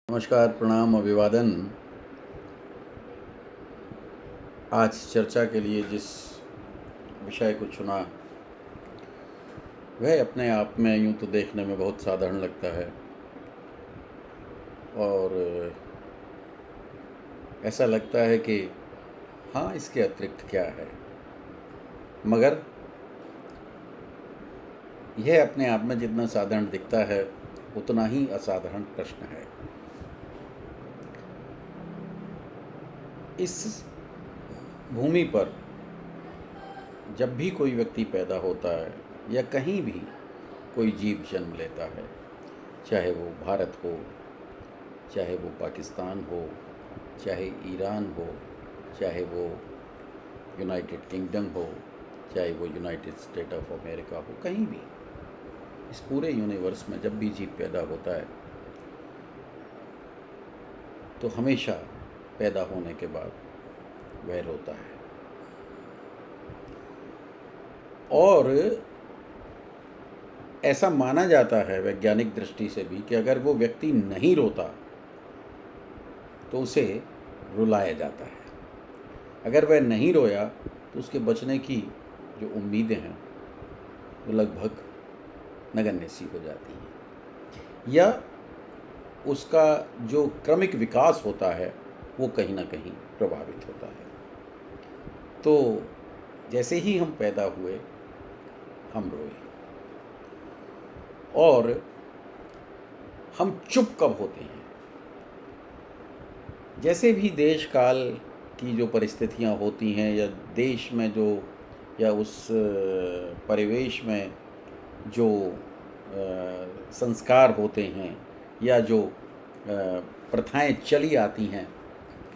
नमस्कार, प्रणाम, अभिवादन। आज चर्चा के लिए जिस विषय को चुना वह अपने आप में यूं तो देखने में बहुत साधारण लगता है और ऐसा लगता है कि हाँ, इसके अतिरिक्त क्या है, मगर यह अपने आप में जितना साधारण दिखता है उतना ही असाधारण प्रश्न है। इस भूमि पर जब भी कोई व्यक्ति पैदा होता है या कहीं भी कोई जीव जन्म लेता है, चाहे वो भारत हो, चाहे वो पाकिस्तान हो, चाहे ईरान हो, चाहे वो यूनाइटेड किंगडम हो, चाहे वो यूनाइटेड स्टेट ऑफ अमेरिका हो, कहीं भी इस पूरे यूनिवर्स में जब भी जीव पैदा होता है तो हमेशा पैदा होने के बाद वह रोता है। और ऐसा माना जाता है वैज्ञानिक दृष्टि से भी कि अगर वो व्यक्ति नहीं रोता तो उसे रुलाया जाता है। अगर वह नहीं रोया तो उसके बचने की जो उम्मीदें हैं वो लगभग नगण्य सी हो जाती हैं, या उसका जो क्रमिक विकास होता है वो कहीं ना कहीं प्रभावित होता है। तो जैसे ही हम पैदा हुए हम रोए, और हम चुप कब होते हैं? जैसे भी देश काल की जो परिस्थितियां होती हैं या देश में जो या उस परिवेश में जो संस्कार होते हैं या जो प्रथाएं चली आती हैं,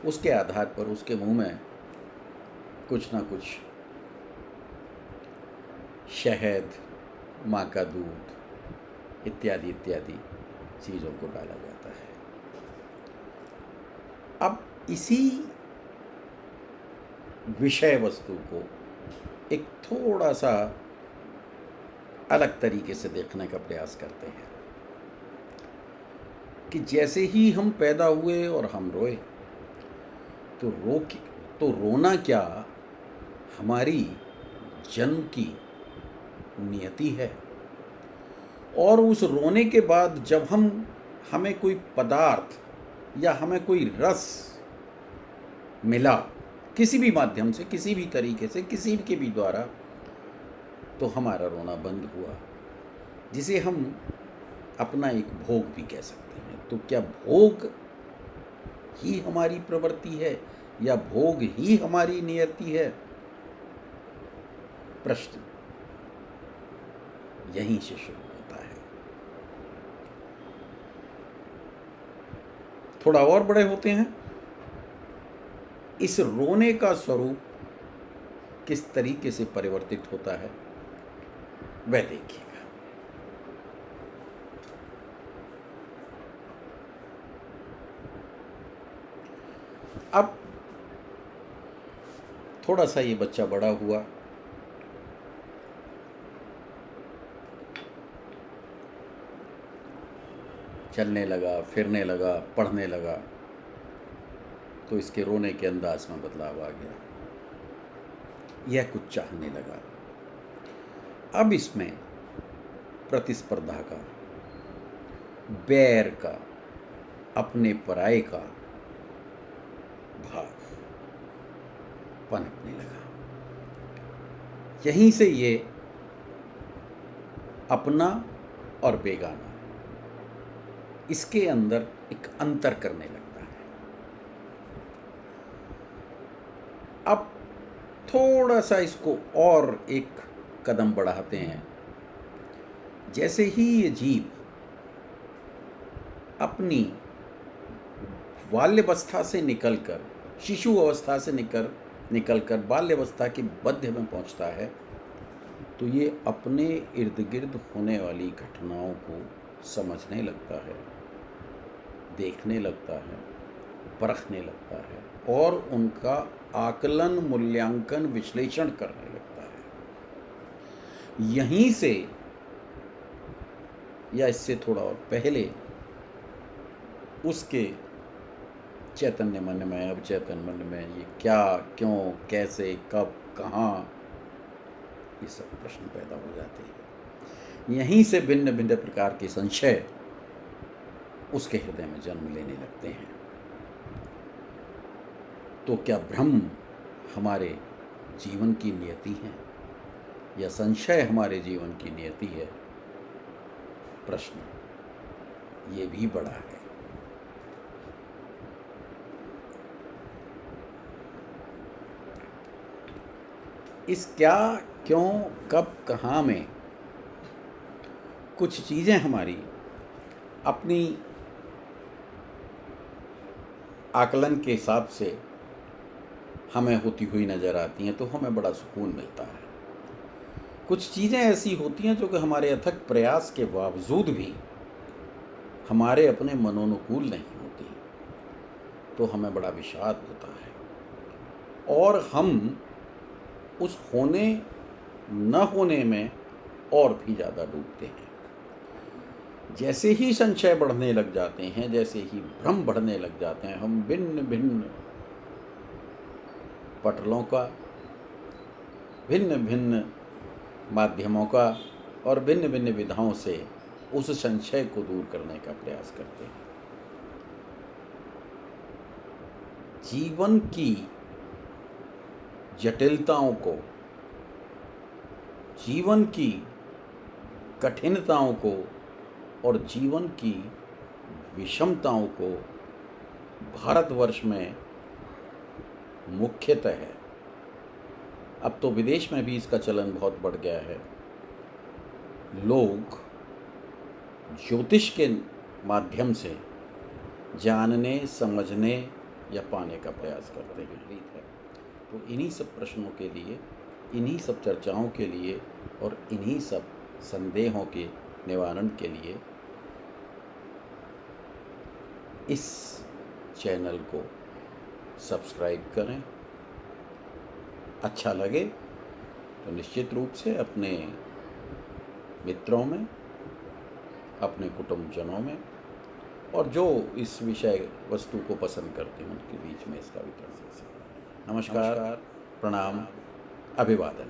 उसके आधार पर उसके मुंह में कुछ ना कुछ शहद, माँ का दूध इत्यादि इत्यादि चीज़ों को डाला जाता है। अब इसी विषय वस्तु को एक थोड़ा सा अलग तरीके से देखने का प्रयास करते हैं कि जैसे ही हम पैदा हुए और हम रोए तो रोना क्या हमारी जन्म की नियति है? और उस रोने के बाद जब हमें कोई पदार्थ या हमें कोई रस मिला किसी भी माध्यम से, किसी भी तरीके से, किसी के भी द्वारा, तो हमारा रोना बंद हुआ, जिसे हम अपना एक भोग भी कह सकते हैं। तो क्या भोग ही हमारी प्रवृत्ति है या भोग ही हमारी नियति है? प्रश्न यहीं से शुरू होता है। थोड़ा और बड़े होते हैं, इस रोने का स्वरूप किस तरीके से परिवर्तित होता है वह देखिएगा। अब थोड़ा सा ये बच्चा बड़ा हुआ, चलने लगा, फिरने लगा, पढ़ने लगा, तो इसके रोने के अंदाज में बदलाव आ गया। यह कुछ चाहने लगा। अब इसमें प्रतिस्पर्धा का, बैर का, अपने पराये का भाव पनपने लगा। यहीं से ये अपना और बेगाना, इसके अंदर एक अंतर करने लगता है। अब थोड़ा सा इसको और एक कदम बढ़ाते हैं। जैसे ही ये जीव अपनी बाल्यावस्था से निकलकर, शिशु अवस्था से निकलकर बाल्यावस्था के मध्य में पहुंचता है, तो ये अपने इर्द गिर्द होने वाली घटनाओं को समझने लगता है, देखने लगता है, परखने लगता है और उनका आकलन, मूल्यांकन, विश्लेषण करने लगता है। यहीं से या इससे थोड़ा और पहले उसके चैतन्य मन में, अवचेतन मन में ये क्या, क्यों, कैसे, कब, कहाँ, ये सब प्रश्न पैदा हो जाते हैं। यहीं से भिन्न भिन्न प्रकार के संशय उसके हृदय में जन्म लेने लगते हैं। तो क्या भ्रम हमारे जीवन की नियति है या संशय हमारे जीवन की नियति है? प्रश्न ये भी बड़ा है। इस क्या, क्यों, कब, कहाँ में कुछ चीज़ें हमारी अपनी आकलन के हिसाब से हमें होती हुई नज़र आती हैं, तो हमें बड़ा सुकून मिलता है। कुछ चीज़ें ऐसी होती हैं जो कि हमारे अथक प्रयास के बावजूद भी हमारे अपने मनोनुकूल नहीं होती, तो हमें बड़ा विषाद होता है और हम उस होने न होने में और भी ज़्यादा डूबते हैं। जैसे ही संशय बढ़ने लग जाते हैं, जैसे ही भ्रम बढ़ने लग जाते हैं, हम भिन्न भिन्न पटलों का, भिन्न भिन्न माध्यमों का और भिन्न भिन्न विधाओं से उस संशय को दूर करने का प्रयास करते हैं। जीवन की जटिलताओं को, जीवन की कठिनताओं को और जीवन की विषमताओं को भारतवर्ष में मुख्यतः है, अब तो विदेश में भी इसका चलन बहुत बढ़ गया है, लोग ज्योतिष के माध्यम से जानने, समझने या पाने का प्रयास करते हैं। तो इन्हीं सब प्रश्नों के लिए, इन्हीं सब चर्चाओं के लिए और इन्हीं सब संदेहों के निवारण के लिए इस चैनल को सब्सक्राइब करें। अच्छा लगे तो निश्चित रूप से अपने मित्रों में, अपने कुटुंबजनों में और जो इस विषय वस्तु को पसंद करते हैं उनके बीच में इसका वितरण कर सकते हैं। नमस्कार, प्रणाम, अभिवादन।